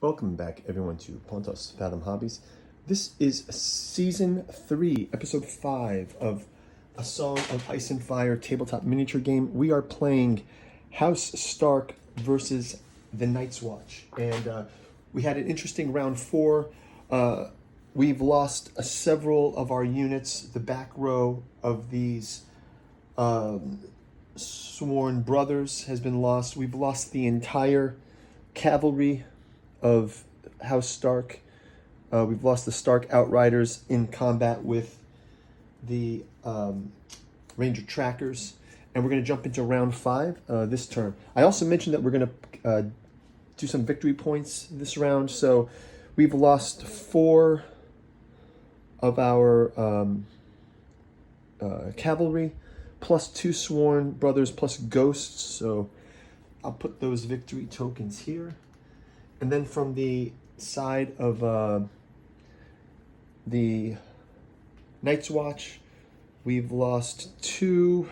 Welcome back, everyone, to Pontos Fathom Hobbies. This is Season 3, Episode 5 of A Song of Ice and Fire tabletop miniature game. We are playing House Stark versus the Nightswatch. And we had an interesting round 4. We've lost several of our units. The back row of these sworn brothers has been lost. We've lost the entire cavalry of House Stark. We've lost the Stark Outriders in combat with the Ranger Trackers. And we're going to jump into round 5 this turn. I also mentioned that we're going to do some victory points this round. So we've lost 4 of our cavalry, plus 2 sworn brothers, plus ghosts. So I'll put those victory tokens here. And then from the side of the Nightswatch, we've lost 2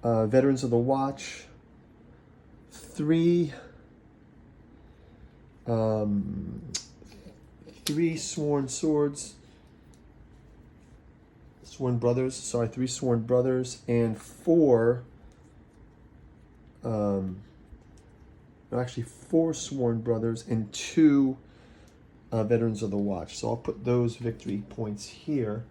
veterans of the watch, 3 sworn brothers, and 4 4 sworn brothers and 2 veterans of the watch. So I'll put those victory points here.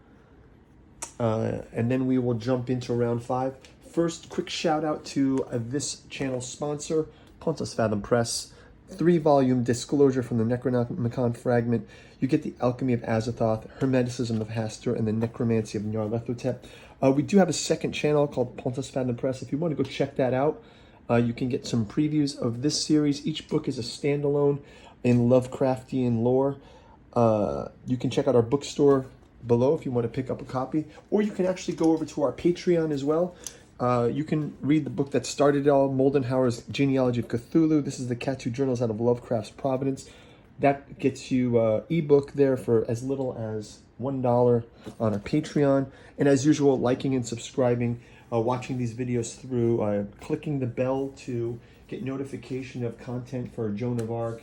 And then we will jump into round 5. First, quick shout out to this channel's sponsor, Pontos Fathom Press. 3-volume disclosure from the Necronomicon fragment. You get the Alchemy of Azathoth, Hermeticism of Hastur, and the Necromancy of Nyarlathotep. We do have a second channel called Pontos Fathom Press. If you want to go check that out, you can get some previews of this series. Each book is a standalone in Lovecraftian lore. You can check out our bookstore below if you want to pick up a copy, or you can actually go over to our Patreon as well. You can read the book that started it all, Moldenhauer's Genealogy of Cthulhu. This is the Catu Journals out of Lovecraft's Providence. That gets you ebook there for as little as $1 on our Patreon. And as usual, liking and subscribing, watching these videos through, clicking the bell to get notification of content for Joan of Arc,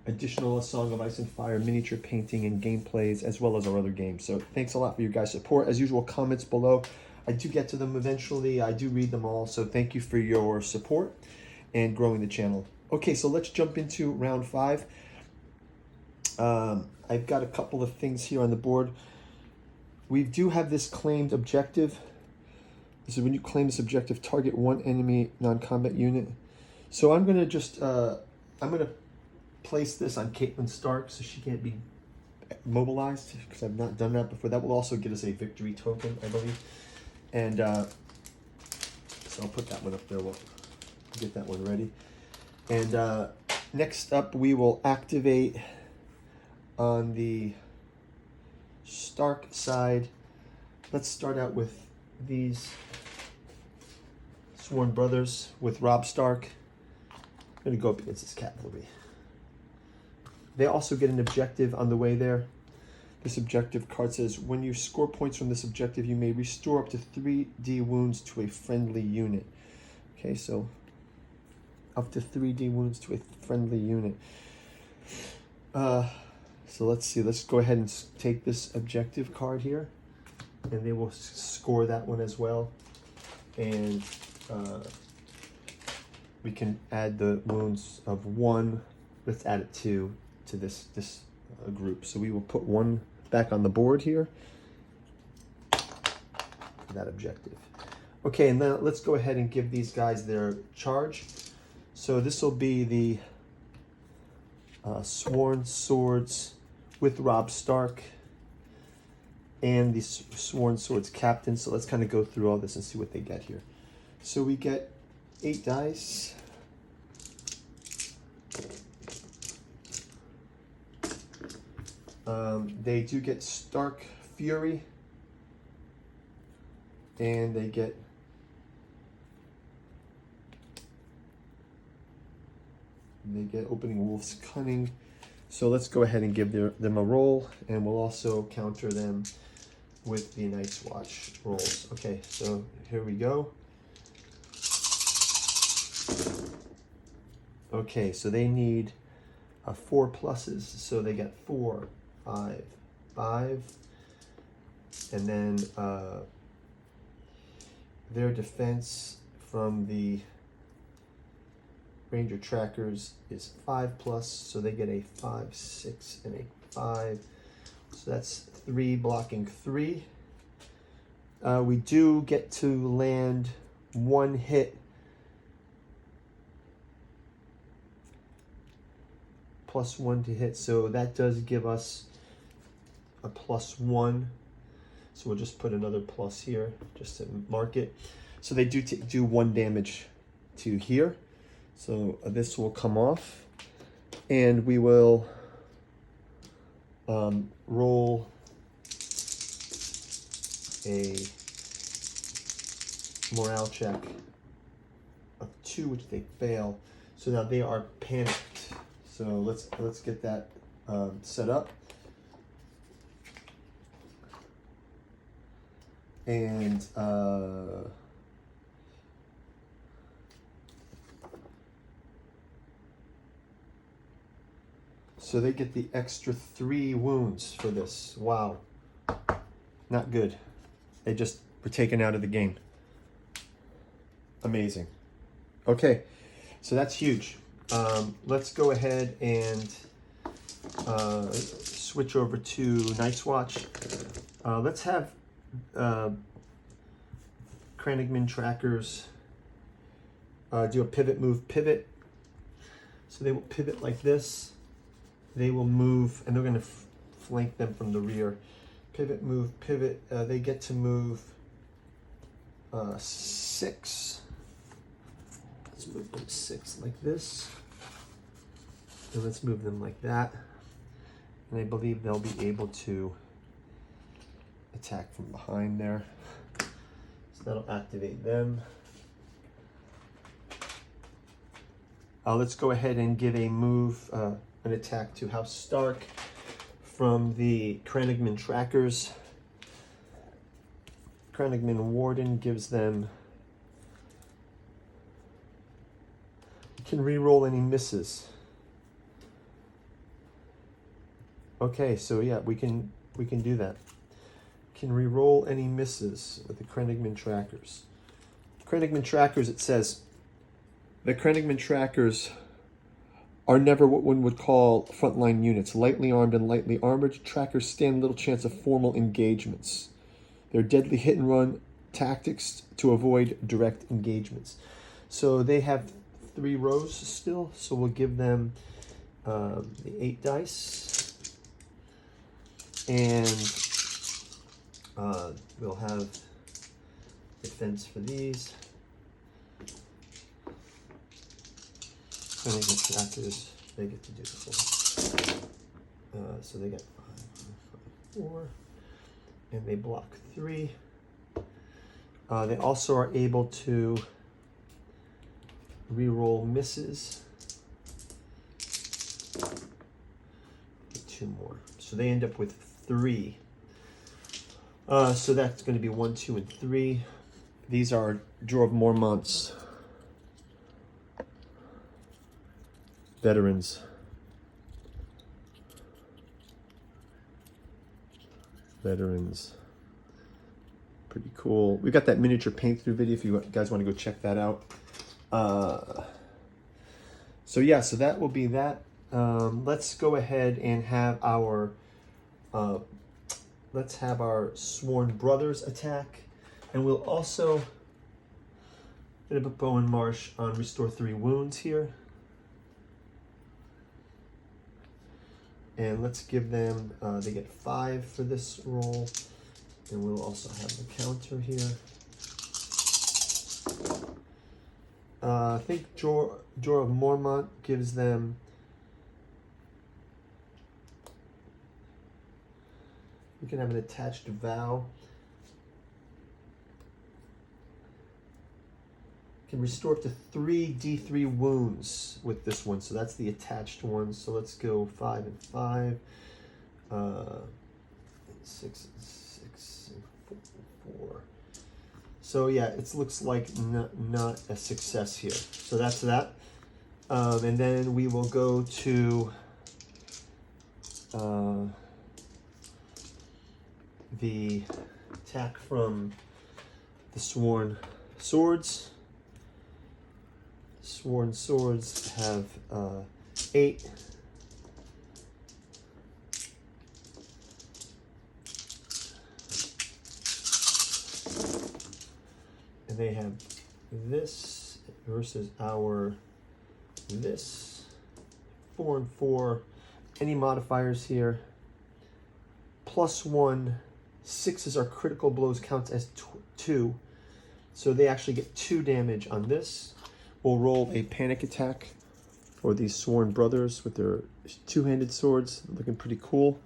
additional A Song of Ice and Fire, miniature painting and gameplays, as well as our other games. So thanks a lot for your guys' support. As usual, comments below. I do get to them eventually. I do read them all. So thank you for your support and growing the channel. Okay, so let's jump into round 5. I've got a couple of things here on the board. We do have this claimed objective. This is when you claim this objective, target 1 enemy non-combat unit. So I'm going to just, I'm going to place this on Caitlin Stark so she can't be mobilized, because I've not done that before. That will also get us a victory token, I believe. And so I'll put that one up there. We'll get that one ready. And next up, we will activate on the Stark side. Let's start out with these sworn brothers with Robb Stark. I'm going to go up against this cavalry. They also get an objective on the way there. This objective card says, when you score points from this objective, you may restore up to 3d wounds to a friendly unit. Okay, so up to 3d wounds to a friendly unit. So let's see. Let's go ahead and take this objective card here, and they will score that one as well. And we can add the wounds of 1. Let's add it to this group. So we will put 1 back on the board here for that objective. Okay, and then let's go ahead and give these guys their charge. So this will be the sworn swords with Robb Stark and the sworn swords captain. So let's kind of go through all this and see what they get here. So we get 8 dice. They do get Stark Fury, and they get Opening Wolf's Cunning. So let's go ahead and give them a roll, and we'll also counter them with the Nightswatch rolls. Okay, so here we go. Okay, so they need 4 pluses, so they get 4, 5, 5, and then their defense from the Ranger trackers is 5 plus, so they get a 5, 6, and a 5. So that's 3 blocking 3. We do get to land 1 hit +1 to hit, so that does give us a +1. So we'll just put another plus here just to mark it. So they do 1 damage to here. So this will come off, and we will roll a morale check of 2, which they fail. So now they are panicked. So let's get that set up. And so they get the extra 3 wounds for this. Wow. Not good. They just were taken out of the game. Amazing. Okay, so that's huge. Let's go ahead and switch over to Nightswatch. Let's have Kranigman trackers do a pivot move pivot. So they will pivot like this. They will move, and they're going to flank them from the rear. Pivot, move, pivot. They get to move 6. Let's move them 6 like this. And let's move them like that. And I believe they'll be able to attack from behind there. So that'll activate them. Let's go ahead and give a move, an attack to House Stark from the Kranigman trackers. Kranigman Warden gives them, you can re-roll any misses. Okay, so yeah, we can do that. Can re-roll any misses with the Kranigman trackers. Kranigman trackers, it says, the Kranigman trackers are never what one would call frontline units. Lightly armed and lightly armored, trackers stand little chance of formal engagements. They're deadly hit and run tactics to avoid direct engagements. So they have 3 rows still, so we'll give them the 8 dice. And we'll have defense for these. Kranigman trackers, they get to do the 4. So they get 5, 4, and they block 3. They also are able to re-roll misses. 2 more. So they end up with 3. So that's going to be 1, 2, and 3. These are Draw of Mormont's veterans. Pretty cool. We got that miniature paint through video if you guys want to go check that out. So yeah, so that will be that. Let's go ahead and have our Sworn Brothers attack, and we'll also hit a Bowen Marsh on restore 3 wounds here. And let's give them, they get 5 for this roll, and we'll also have the counter here. I think Draw of Mormont gives them we can have an attached vow. Can restore up to 3 D3 wounds with this one, so that's the attached one. So let's go 5 and 5, 6 and 6, and 4. So yeah, it looks like not a success here. So that's that. And then we will go to the attack from the Sworn Swords. Sworn Swords have 8. And they have this versus our this. 4 and 4. Any modifiers here? +1. 6 is our critical blows, counts as 2. So they actually get 2 damage on this. We'll roll a panic attack for these Sworn Brothers with their 2-handed swords. Looking pretty cool.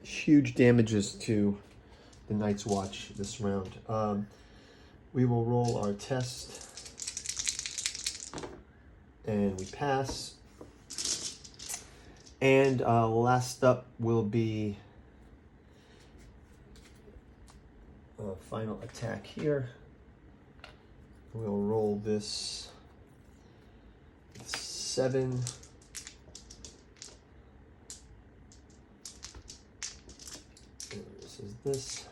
Huge damages to the Nightswatch this round. We will roll our test. And we pass. And last up will be final attack here. We'll roll this 7. And this is this.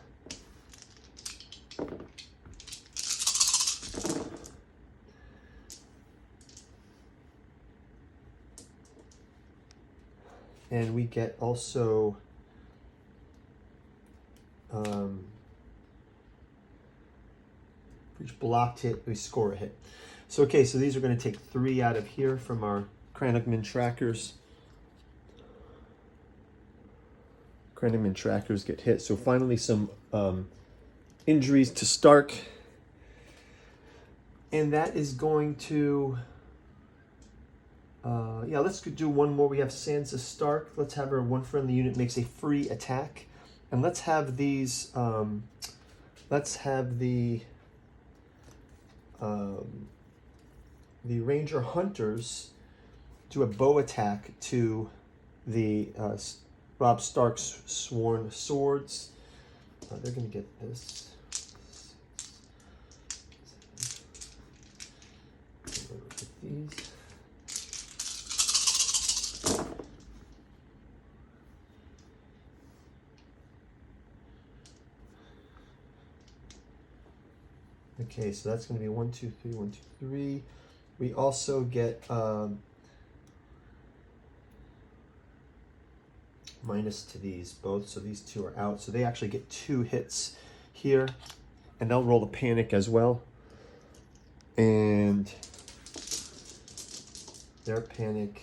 And we get also for each blocked hit, we score a hit. So, okay, so these are going to take 3 out of here from our Cranagman trackers. Cranagman trackers get hit. So finally some injuries to Stark. And that is going to... yeah, let's do one more. We have Sansa Stark. Let's have her one friendly unit makes a free attack. And let's have these... let's have the Ranger Hunters do a bow attack to the Robb Stark's Sworn Swords. They're going to get this. These. Okay, so that's going to be 1, 2, 3, 1, 2, 3. We also get minus to these both, so these 2 are out. So they actually get 2 hits here, and they'll roll a panic as well. And their panic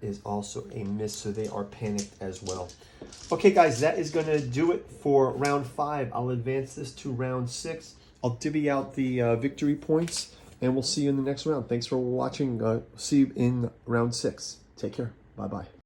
is also a miss, so they are panicked as well. Okay, guys, that is going to do it for round 5. I'll advance this to round 6. I'll divvy out the victory points, and we'll see you in the next round. Thanks for watching. See you in round 6. Take care. Bye-bye.